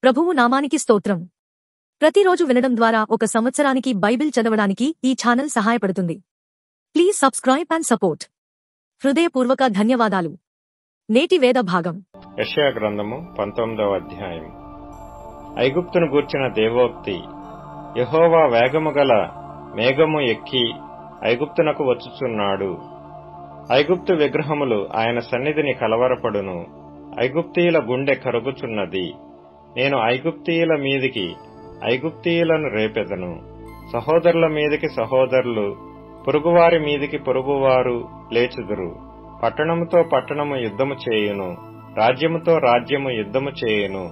ప్రభువు నామానికి స్తోత్రం. ప్రతిరోజు వినడం ద్వారా ఒక సంవత్సరానికి బైబిల్ చదవడానికి ఈ ఛానల్ సహాయపడుతుంది. Please subscribe and support. హృదయపూర్వక ధన్యవాదాలు. నేటి వేద భాగం యెషయా గ్రంథము 19వ అధ్యాయం. ఐగుప్తును గూర్చిన దేవోక్తి. యెహోవా వేగము గల మేఘము ఎక్కి ఐగుప్తునకు వచ్చుచున్నాడు. ఐగుప్తు విగ్రహములు ఆయన సన్నిధిని కలవరపడును. ఐగుప్తీయుల గుండె కరుగుచున్నది. నేను ఐగుప్తీయుల మీదికి ఐగుప్తీయులను రేపెదను. సహోదరుల మీదికి సహోదరులు, పొరుగువారి మీదికి పొరుగువారు లేచుదురు. పట్టణముతో పట్టణము యుద్ధము చేయును, రాజ్యముతో రాజ్యము యుద్ధము చేయును.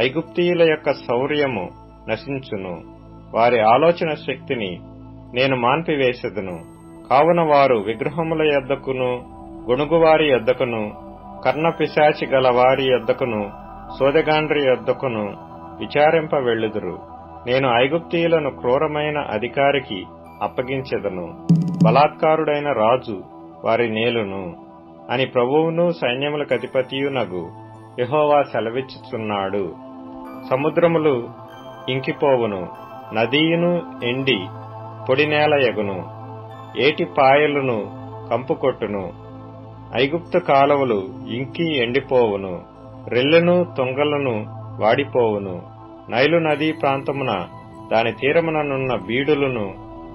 ఐగుప్తీయుల యొక్క శౌర్యము నశించును, వారి ఆలోచన శక్తిని నేను మాన్పివేసెదను. కావున వారు విగ్రహముల యొద్దకును, గొణుగువారి యొద్దకును, కర్ణపిశాచి గల వారి యొద్దకును, సోదెగాండ్రి యొద్దకును విచారింప వెళ్ళుదురు. నేను ఐగుప్తీయులను క్రూరమైన అధికారికి అప్పగించెదను. బలాత్కారుడైన రాజు వారి నేలును అని ప్రభువును సైన్యములకు అధిపతియునగు యెహోవా సెలవిచ్చుచున్నాడు. సముద్రములు ఇంకిపోవును, నదియును ఎండి పొడినేల యగును, ఏటి పాయలును కంపుకొట్టును. ఐగుప్తు కాలువలు ఇంకి ఎండిపోవును, రెల్లెను తొంగలను వాడిపోవును. నైలు నదీ ప్రాంతమున దాని తీరముననున్న బీడులను,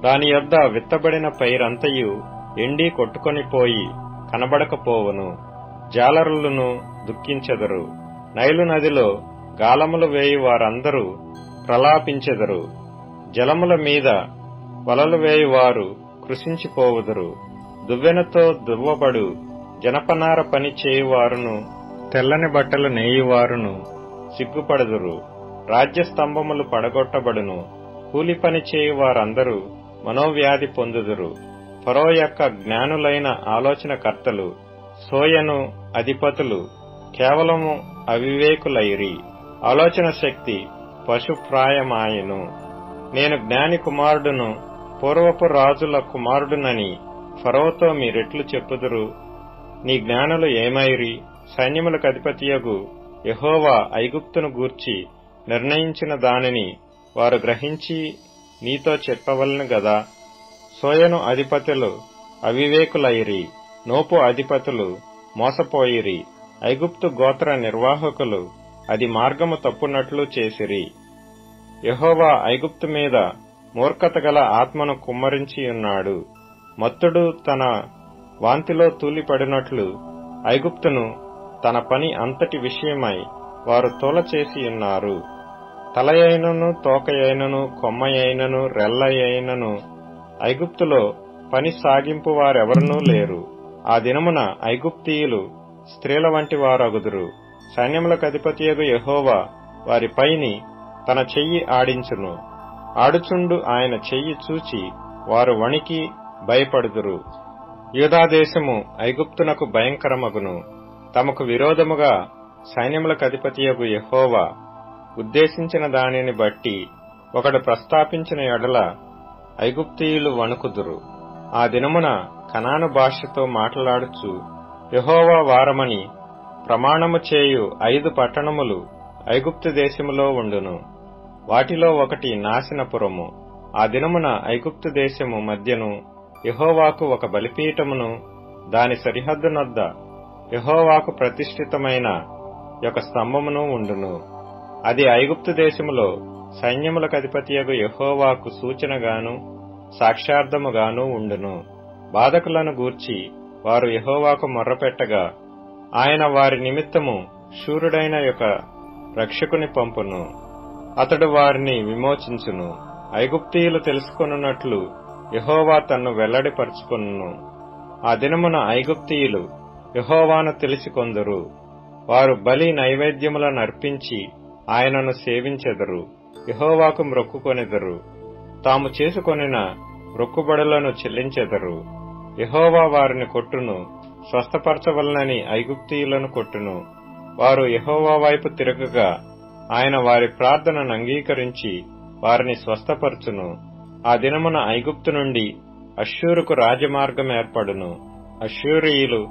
దాని యొద్ద విత్తబడిన పైరంతయు ఎండి కొట్టుకొనిపోయి కనబడకపోవును. జాలరులను దుఃఖించెదరు. నైలు నదిలో గాలములు వేయి వారందరూ ప్రలాపించెదరు. జలముల మీద వలలు వేయువారు కృశించిపోవుదురు. దువ్వెనతో దువ్వబడు జనపనార పని చేయువారును, తెల్లని బట్టలు నేయువారును సిగ్గుపడుదురు. రాజ్యస్తంభములు పడగొట్టబడును. కూలి పని చేయువారందరూ మనోవ్యాధి పొందుదురు. ఫరో యొక్క జ్ఞానులైన ఆలోచనకర్తలు, సోయను అధిపతులు కేవలము అవివేకులైరి. ఆలోచన శక్తి పశుప్రాయమాయెను. నేను జ్ఞాని కుమారుడును, పూర్వపు రాజుల కుమారుడునని ఫరోతో మీరెట్లు చెప్పుదురు? నీ జ్ఞానులు ఏమైరి? సైన్యములకు అధిపతియగు యెహోవా ఐగుప్తును గూర్చి నిర్ణయించిన దానిని వారు గ్రహించి నీతో చెప్పవలను గదా. సోయను అధిపతులు అవివేకులైరి, నోపు అధిపతులు మోసపోయిరి. ఐగుప్తు గోత్ర నిర్వాహకులు అది మార్గము తప్పునట్లు చేసిరి. యెహోవా ఐగుప్తు మీద మూర్ఖత గల ఆత్మను కుమ్మరించియున్నాడు. మత్తుడు తన వాంతిలో తూలిపడినట్లు ఐగుప్తును తన పని అంతటి విషయమై వారు తోలచేసియున్నారు. తలయైనను, తోకయైనను, కొమ్మయైనను, రెల్లయైనను ఐగుప్తులో పని సాగింపు వారెవరనూ లేరు. ఆ దినమున ఐగుప్తీయులు స్త్రీల వంటి వారగుదురు. సైన్యములకు అధిపతియగు యెహోవా వారి పైని తన చెయ్యి ఆడించును. ఆడుచుండు ఆయన చెయ్యి చూచి వారు వణికి భయపడుదురు. యూదాదేశము ఐగుప్తునకు భయంకరమగును. తమకు విరోధముగా సైన్యములకు అధిపతియగు యెహోవా ఉద్దేశించిన దానిని బట్టి ఒకడు ప్రస్తాపించిన ఎడల ఐగుప్తీయులు వణుకుదురు. ఆ దినమున కనాను భాషతో మాట్లాడుచు యెహోవా వారమని ప్రమాణము చేయు 5 పట్టణములు ఐగుప్తు దేశములో ఉండును. వాటిలో ఒకటి నాశనపురము. ఆ దినమున ఐగుప్తు దేశము మధ్యను యెహోవాకు ఒక బలిపీఠమును, దాని సరిహద్దునొద్ద యెహోవాకు ప్రతిష్ఠితమైన ఒక స్తంభమును ఉండును. అది ఐగుప్తు దేశములో సైన్యములకు అధిపతియగు యెహోవాకు సూచనగాను సాక్షార్థముగాను ఉండును. బాధకులను గూర్చి వారు యెహోవాకు మొర్రపెట్టగా ఆయన వారి నిమిత్తము శూరుడైన యొక్క రక్షకుని పంపును. అతడు వారిని విమోచించును. ఐగుప్తీయులు తెలుసుకొనున్నట్లు యెహోవా తన్ను వెల్లడిపరుచుకొనును. ఆ దినమున ఐగుప్తీయులు యెహోవాను తెలిసికొందురు. వారు బలి నైవేద్యములను అర్పించి ఆయనను సేవించెదరు. యెహోవాకు మ్రొక్కుకొనెదరు. తాము చేసుకొనిన మ్రొక్కుబడులను చెల్లించెదరు. యెహోవా వారిని కొట్టును, స్వస్థపరచవలనని ఐగుప్తీయులను కొట్టును. వారు యెహోవా వైపు తిరగగా ఆయన వారి ప్రార్థనను అంగీకరించి వారిని స్వస్థపరచును. ఆ దినమున ఐగుప్తు నుండి అష్షూరుకు రాజమార్గం ఏర్పడును. అష్షూరీయులు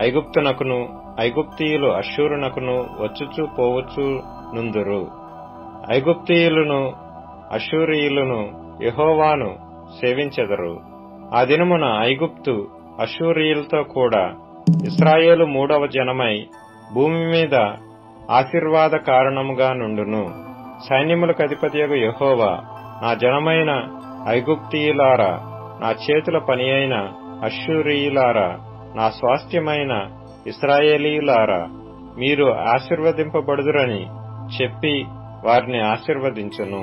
ఐగుప్తునకును, ఐగుప్తీయులు అష్షూరునకును వచ్చుచూ పోవచ్చు నుందురు. ఐగుప్తీయులను అష్షూరీయులను యెహోవాను సేవించెదరు. ఆ దినమున ఐగుప్తు అష్షూరీయులతో కూడా ఇశ్రాయేలు 3వ జనమై భూమి మీద ఆశీర్వాద కారణముగా నుండును. సైన్యములకు అధిపతియగు యెహోవా, నా జనమైన ఐగుప్తీయులారా, నా చేతుల పని అయిన అష్షూరీయులారా, నా స్వాస్థ్యమైన ఇశ్రాయేలీయులారా, మీరు ఆశీర్వదింపబడుదురని చెప్పి వారిని ఆశీర్వదించును.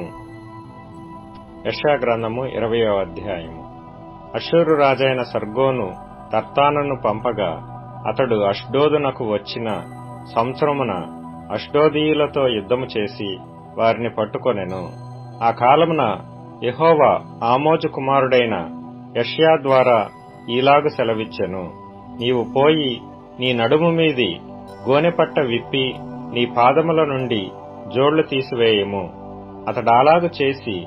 యెషయా గ్రంథము 20వ అధ్యాయము. అష్షూరు రాజైన సర్గోను తర్తానును పంపగా అతడు అష్డోదునకు వచ్చిన సంవత్సరమున అష్డోదీయులతో యుద్ధము చేసి వారిని పట్టుకొనెను. ఆ కాలమున యెహోవా ఆమోజు కుమారుడైన యెషయా ద్వారా ఈలాగు సెలవిచ్చెను. నీవు పోయి నీ నడుము మీది గోనెపట్ట విప్పి నీ పాదముల నుండి జోళ్లు తీసివేయము. అతడాలాగు చేసి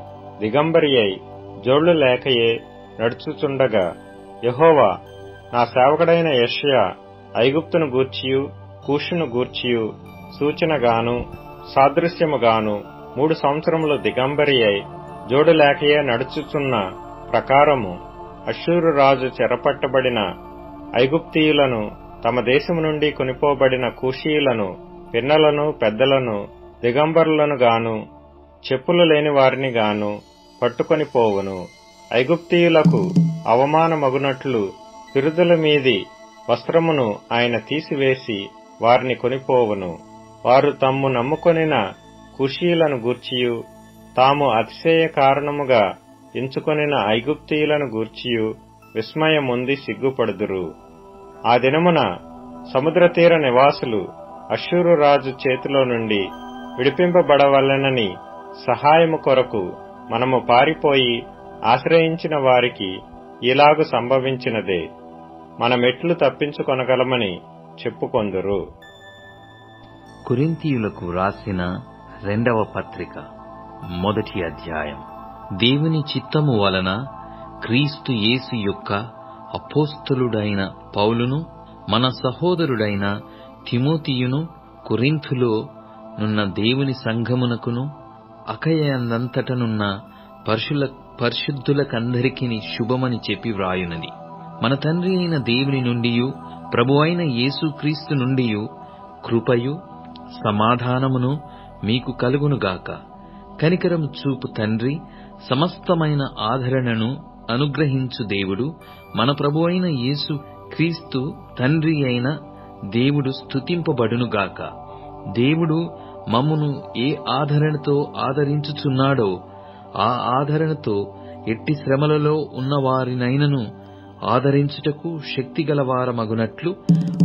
దిగంబరి అయి జోళ్లు లేకయే నడుచుచుండగా యెహోవా, నా సేవకుడైన యెషయా ఐగుప్తును గూర్చియు కూషును గూర్చియు సూచనగాను సాదృశ్యముగాను 3 సంవత్సరములు దిగంబరి అయి జోడు లేకయే నడుచుచున్న ప్రకారము అష్షూరు రాజు చెరపట్టబడిన ఐగుప్తీయులను, తమ దేశము నుండి కొనిపోబడిన కూషీయులను, పిన్నలను పెద్దలను, దిగంబరులను గాను చెప్పులు లేని వారిని గాను పట్టుకొని పోవును. ఐగుప్తీయులకు అవమానమగునట్లు పిరుదుల మీది వస్త్రమును ఆయన తీసివేసి వారిని కొనిపోవును. వారు తమ్ము నమ్ముకొనిన కూషీయులను గూర్చియు తాము అతిశయ కారణముగా ఎంచుకొనిన ఐగుప్తీయులను గూర్చియు విస్మయముంది సిగ్గుపడుదురు. ఆ దినమున సముద్ర తీర నివాసులు అష్షూరు రాజు చేతిలో నుండి విడిపింపబడవలెనని సహాయము కొరకు మనము పారిపోయి ఆశ్రయించిన వారికి ఇలాగు సంభవించినదే, మనమెట్లు తప్పించుకొనగలమని చెప్పుకొందురు. కొరింథీయులకు రాసిన 2వ పత్రిక 1వ అధ్యాయం. దేవుని చిత్తము వలన క్రీస్తు యేసు యొక్క అపోస్తలుడైన పౌలును, మన సహోదరుడైన తిమోతియును కొరింథులో నున్న దేవుని సంఘమునకును అకయనంతటనున్న పరిశుద్ధులకందరికీ శుభమని చెప్పి వ్రాయునది. మన తండ్రి అయిన దేవుని నుండియు ప్రభువైన యేసుక్రీస్తు నుండియు కృపయు సమాధానమును మీకు కలుగునుగాక. కనికరము చూపు తండ్రి, సమస్తమైన ఆదరణను అనుగ్రహించు దేవుడు, మన ప్రభువైన యేసు క్రీస్తు తండ్రి అయిన దేవుడు స్తుతింపబడునుగాక. దేవుడు మమ్మును ఏ ఆదరణతో ఆదరించుచున్నాడో ఆ ఆదరణతో ఎట్టి శ్రమలలో ఉన్నవారినైనను ఆదరించుటకు శక్తిగలవారమగునట్లు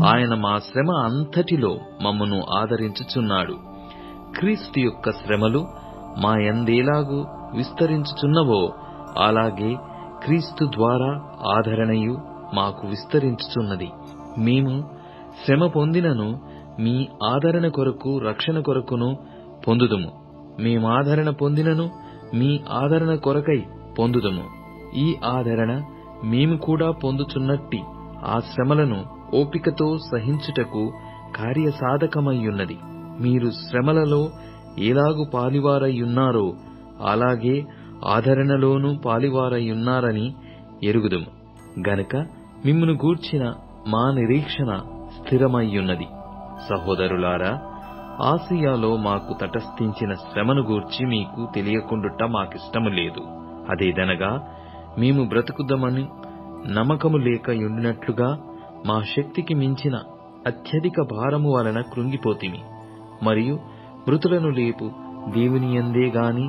ఆయన మా శ్రమ అంతటిలో మమ్మును ఆదరించుచున్నాడు. క్రీస్తు యొక్క శ్రమలు మా యందేలాగు విస్తరించుచున్నవో అలాగే క్రీస్తు ద్వారా ఆదరణయు మాకు విస్తరించుచున్నది. మేము శ్రమ పొందినను మీ ఆదరణ కొరకు రక్షణ కొరకును పొందుదుము. మేమాదరణ పొందినను మీ ఆదరణ కొరకై పొందుదుము. ఈ ఆదరణ మేము కూడా పొందుచున్నట్టి ఆ శ్రమలను ఓపికతో సహించుటకు కార్యసాధకమయ్యున్నది. మీరు శ్రమలలో ఎలాగు పాలివారయ్యున్నారో అలాగే ఆదరణలోనూ పాలివారయ్యున్నారని ఎరుగుదుము. గనుక మిమ్మును గూర్చిన మా నిరీక్షణ స్థిరమయ్యున్నది. సహోదరులారా, ఆసియాలో మాకు తటస్థించిన శ్రమను గూర్చి మీకు తెలియకుండుట మాకిష్టము లేదు. అదేదనగా మేము బ్రతుకుదమని నమ్మకము లేక యుండినట్లుగా మా శక్తికి మించిన అత్యధిక భారము వలన కృంగిపోతిమి. మరియు మృతులను లేపు దేవుని యందే గాని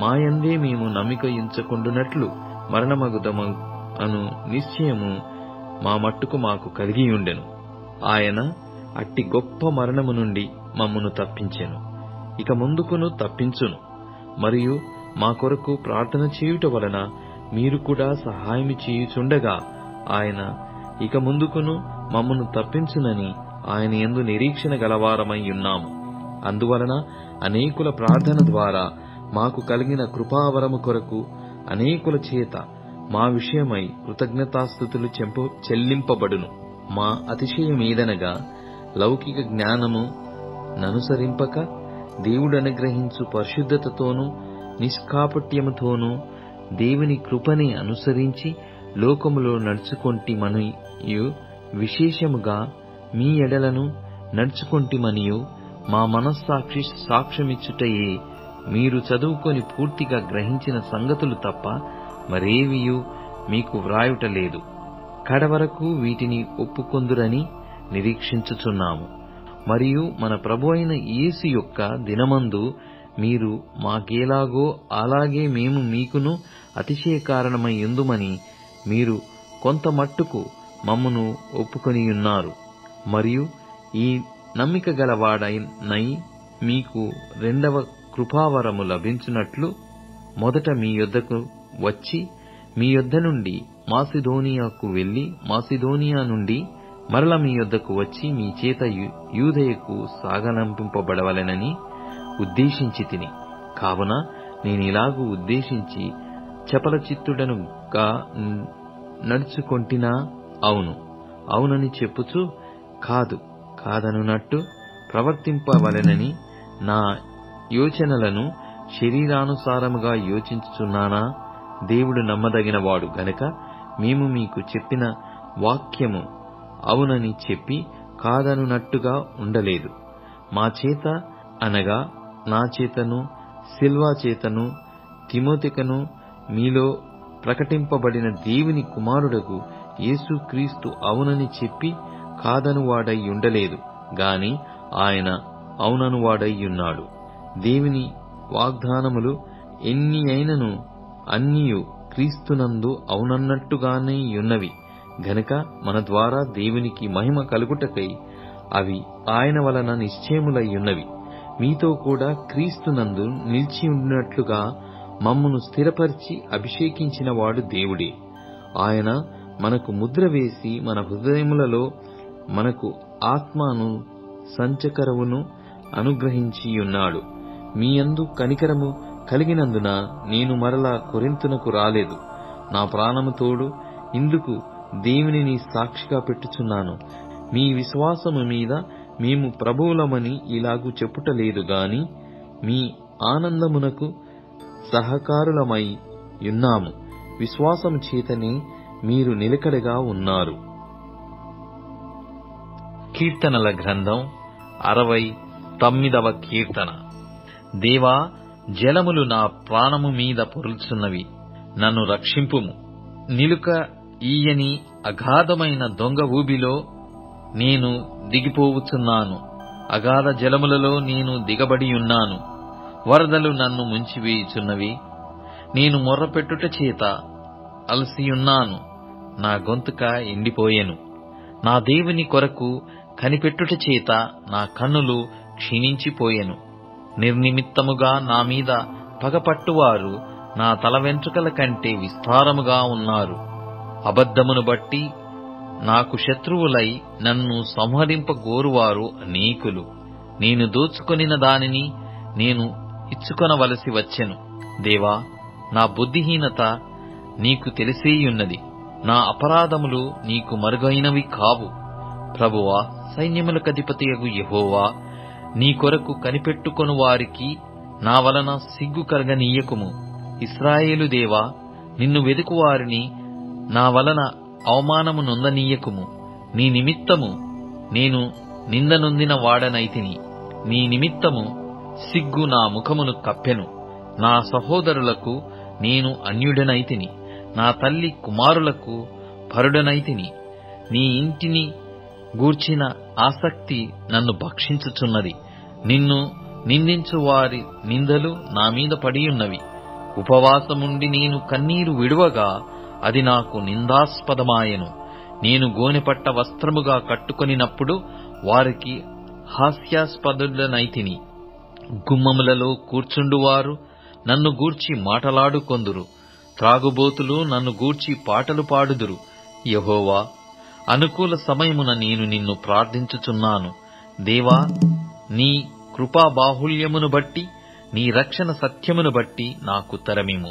మా యందే మేము నమ్మిక ఉంచకుండునట్లు మరణమగుదము అను నిశ్చయము మా మట్టుకు మాకు కలిగియుండెను. ఆయన అట్టి గొప్ప మరణము నుండి మమ్మును తప్పించెను, ఇక ముందుకును తప్పించును. మరియు మా కొరకు ప్రార్థన చేయుట వలన మీరు కూడా సహాయము చేయుచుండగా ఆయన ఇక ముందుకును మమ్మును తప్పించునని ఆయన యందు నిరీక్షణ గలవారమై ఉన్నాము. అందువలన అనేకుల ప్రార్థన ద్వారా మాకు కలిగిన కృపావరము కొరకు అనేకుల చేత మా విషయమై కృతజ్ఞతాస్తుతులు చెల్లింపబడును. మా అతిశయమేదనగా లౌకిక జ్ఞానము ననుసరింపక దేవుడు అనుగ్రహించు పరిశుద్ధతతోనూ నిష్కాపట్యముతోనూ దేవుని కృపని అనుసరించి లోకములో నడుచుకొంటిమనియు విశేషముగా మీ ఎడలను నడుచుకొంటిమనియు మా మనస్సాక్షి సాక్ష్యమిచ్చుటయే. మీరు చదువుకొని పూర్తిగా గ్రహించిన సంగతులు తప్ప మరేవియూ మీకు వ్రాయుటలేదు. కడవరకు వీటిని ఒప్పుకొందురని నిరీక్షించుచున్నాము. మరియు మన ప్రభు అయిన యేసు యొక్క దినమందు మీరు మాకేలాగో అలాగే మేము మీకును అతిశయ కారణమై యుందుమని మీరు కొంత మట్టుకు మమ్మును ఒప్పుకొనియున్నారు. మరియు ఈ నమ్మిక గలవాడనై మీకు రెండవ కృపావరము లభించునట్లు మొదట మీ యొద్దకు వచ్చి మీ యొద్ద నుండి మాసిదోనియాకు వెళ్లి మాసిదోనియా నుండి మరల మీ యొద్దకు వచ్చి మీ చేత యూదయకు సాగనంపింపబడవలెనని ఉద్దేశించితిని. కావున నేనిలాగు ఉద్దేశించి చపలచిత్తుడనుగా నడుచుకొంటినా? అవును అవునని చెప్పుచు కాదనున్నట్టు ప్రవర్తింపవలెనని నా యోచనలను శరీరానుసారముగా యోచించుచున్నానా? దేవుడు నమ్మదగినవాడు గనుక మేము మీకు చెప్పిన వాక్యము అవునని చెప్పి కాదనున్నట్టుగా ఉండలేదు. మా చేత అనగా నా చేతను సిల్వా చేతను తిమోతికను మీలో ప్రకటింపబడిన దేవుని కుమారుడకు యేసుక్రీస్తు అవునని చెప్పి కాదనువాడై ఉండలేదు గాని ఆయన అవుననువాడయ్యున్నాడు. దేవుని వాగ్దానములు ఎన్ని అయినను అన్నియు క్రీస్తునందు అవునన్నట్టుగానే యున్నవి గనుక మన ద్వారా దేవునికి మహిమ కలుగుటకై అవి ఆయన వలన నిశ్చయములయ్యున్నవి. మీతో కూడా క్రీస్తునందు నిలిచియున్నట్లుగా మమ్మును స్థిరపరిచి అభిషేకించిన వాడు దేవుడే. ఆయన మనకు ముద్ర వేసి మన హృదయములలో మనకు ఆత్మను సంచకరవును అనుగ్రహించియున్నాడు. మీ యందు కనికరము కలిగినందున నేను మరలా కొరింథునకు రాలేదు. నా ప్రాణము తోడు ఇందుకు దేవునిని సాక్షిగా పెట్టుచున్నాను. మీ విశ్వాసము మీద మేము ప్రభువులమని ఇలాగు చెప్పుటలేదు గాని మీ ఆనందమునకు సహకారులమై యున్నాము. విశ్వాసము చేతనే మీరు నిలకడగా ఉన్నారు. కీర్తనల గ్రంథం 69వ కీర్తన. దేవా, జలములు నా ప్రాణము మీద పొర్లుచున్నవి, నన్ను రక్షింపుము. నిలుక ఈయని అగాధమైన దొంగ ఊబిలో నేను దిగిపోవుచున్నాను. అగాధ జలములలో నేను దిగబడియున్నాను. వరదలు నన్ను ముంచివేయుచున్నవి. నేను మొర్రపెట్టుట చేత అలసియున్నాను. నా గొంతుక ఎండిపోయెను. నా దేవుని కొరకు కనిపెట్టుట చేత నా కన్నులు క్షీణించిపోయెను. నిర్నిమిత్తముగా నా మీద పగపట్టువారు నా తల వెంట్రుకల కంటే విస్తారముగా ఉన్నారు. అబద్ధమును బట్టి నాకు శత్రువులై నన్ను సంహరింపగోరువారు అనేకులు. నేను దోచుకొనిన దానిని నేను ఇచ్చుకొనవలసి వచ్చెను. దేవా, నా బుద్ధిహీనత నీకు తెలిసేయున్నది. నా అపరాధములు నీకు మరుగైనవి కావు. ప్రభువా, సైన్యములకధిపతియగు యెహోవా, నీ కొరకు కనిపెట్టుకొను వారికి నా వలన సిగ్గు కలగనీయకుము. ఇశ్రాయేలు దేవా, నిన్ను వెదుకువారిని నా వలన అవమానము నొందనీయకుము. నీ నిమిత్తము నేను నిందనొందిన వాడనైతిని. నీ నిమిత్తము సిగ్గు నా ముఖమును కప్పెను. నా సహోదరులకు నేను అన్యుడనైతిని. నా తల్లి కుమారులకు పరుడనైతిని. నీ ఇంటిని గూర్చిన ఆసక్తి నన్ను భక్షించుచున్నది. నిన్ను నిందించు వారి నిందలు నా మీద పడియున్నవి. ఉపవాసముండి నేను కన్నీరు విడువగా అది నాకు నిందాస్పదమాయెను. నేను గోనెపట్ట వస్త్రముగా కట్టుకొనినప్పుడు వారికి హాస్యాస్పదుడనైతిని. గుమ్మములలో కూర్చుండువారు నన్ను గూర్చి మాటలాడుకొందురు. త్రాగుబోతులు నన్ను గూర్చి పాటలు పాడుదురు. యెహోవా, అనుకూల సమయమున నేను నిన్ను ప్రార్థించుచున్నాను. దేవా, నీ కృపా బాహుల్యమును బట్టి నీ రక్షణ సత్యమును బట్టి నాకు తరమిము.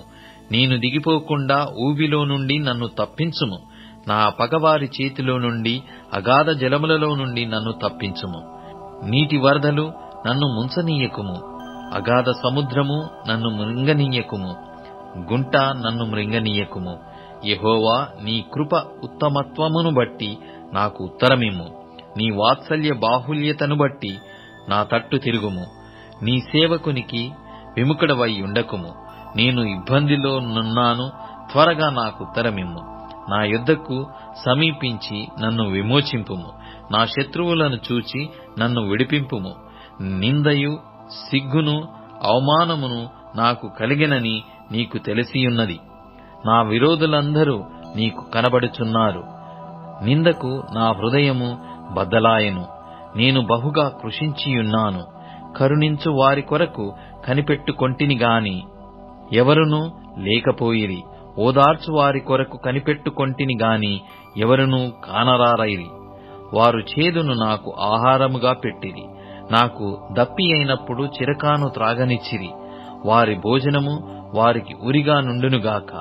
నేను దిగిపోకుండా ఊబిలో నుండి నన్ను తప్పించుము. నా పగవారి చేతిలో నుండి అగాధ జలములలో నుండి నన్ను తప్పించుము. నీటి వరదలు నన్ను ముంచనీయకుము. అగాధ సముద్రము నన్ను మృంగనీయకుము, గుంట నన్ను మృంగనీయకుము. యెహోవా, నీ కృప ఉత్తమత్వమును బట్టి నాకు ఉత్తరమిమ్ము. నీ వాత్సల్య బాహుల్యతను బట్టి నా తట్టు తిరుగుము. నీ సేవకునికి విముఖుడవై ఉండకుము. నేను ఇబ్బందిలో నున్నాను, త్వరగా నాకు ఉత్తరమిమ్ము. నా యొద్దకు సమీపించి నన్ను విమోచింపుము. నా శత్రువులను చూచి నన్ను విడిపింపుము. నిందయు సిగ్గును అవమానమును నాకు కలిగినని నీకు తెలిసియున్నది. నా విరోధులందరూ నీకు కనబడుచున్నారు. నిందకు నా హృదయము బద్దలాయెను. నేను బహుగా కృషించియున్నాను. కరుణించు వారి కొరకు కనిపెట్టుకొంటిని గాని ఎవరునూ లేకపోయిరి. ఓదార్చు వారి కొరకు కనిపెట్టుకొంటిని గాని ఎవరునూ కానరారైరి. వారు చేదును నాకు ఆహారముగా పెట్టిరి. నాకు దప్పి అయినప్పుడు చిరకాను త్రాగనిచ్చిరి. వారి భోజనము వారికి ఉరిగా నుండునుగాక.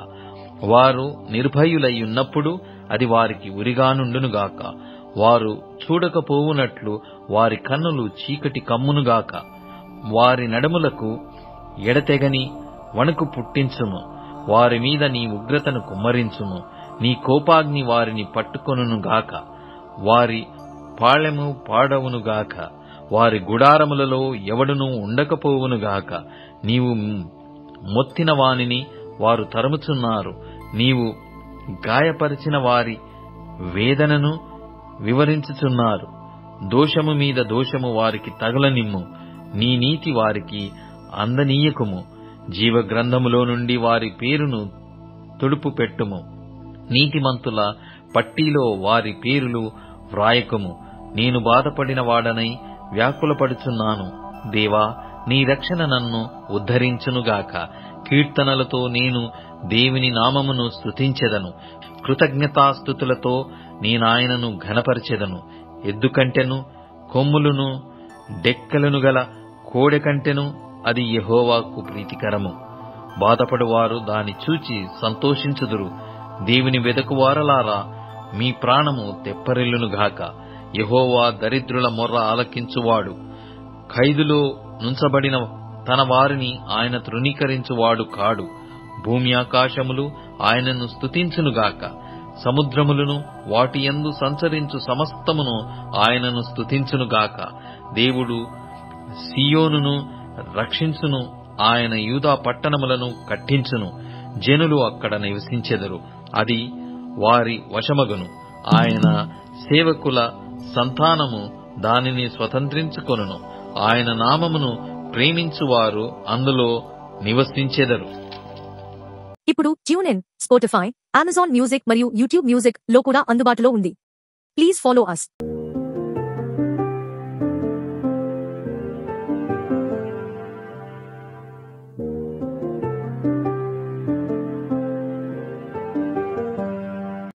వారు నిర్భయులయ్యున్నప్పుడు అది వారికి ఉరిగా నుండునుగాక. వారు చూడకపోవునట్లు వారి కన్నులు చీకటి కమ్మునుగాక. వారి నడుములకు ఎడతెగని వణుకు పుట్టించుము. వారి మీద నీ ఉగ్రతను కుమ్మరించుము. నీ కోపాగ్ని వారిని పట్టుకొనుగాక. వారి పాళెము పాడవునుగాక. వారి గుడారములలో ఎవడునూ ఉండకపోవునుగాక. నీవు మొత్తిన వానిని వారు తరుముచున్నారు. నీవు గాయపరిచిన వారి వేదనను వివరించుచున్నారు. దోషము మీద దోషము వారికి తగులనిమ్ము. నీ నీతి వారికి అందనీయకుము. జీవగ్రంథములో నుండి వారి పేరును తుడుపు పెట్టుము. నీతిమంతుల పట్టీలో వారి పేరులు వ్రాయకుము. నేను బాధపడిన వాడనై వ్యాకులపడుచున్నాను. దేవా, నీ రక్షణ నన్ను ఉద్ధరించునుగాక. కీర్తనలతో నేను దేవుని నామమును స్తుతించెదను. కృతజ్ఞతాస్తుతులతో నేనాయనను ఘనపరచెదను. ఎద్దు కంటెను కొమ్ములును డెక్కలను గల కోడె కంటెను అది యెహోవాకు ప్రీతికరము. బాధపడువారు దాని చూచి సంతోషించుదురు. దేవుని వెదకువారలారా, మీ ప్రాణము తెప్పరిల్లునుగాక. యెహోవా దరిద్రుల మొర్ర ఆలకించువాడు. ఖైదులో నుంచబడిన తన వారిని ఆయన తృణీకరించువాడు కాడు. భూమి ఆకాశములు ఆయనను స్తుతించునుగాక. సముద్రములను వాటియందు సంచరించు సమస్తమును ఆయనను స్తుతించునుగాక. దేవుడు సీయోనును రక్షించును. ఆయన యూదా పట్టణములను కట్టించును. జనులు అక్కడ నివసించెదరు. అది వారి వశమగును. ఆయన సేవకుల సంతానము దానిని స్వతంత్రించుకొనును. ఆయన నామమును ప్రేమించువారు అందులో నివసించెదరు. ఇప్పుడు tune in, Spotify, Amazon music మరియు యూట్యూబ్ మ్యూజిక్ లో కూడా అందుబాటులో ఉంది. Please follow us.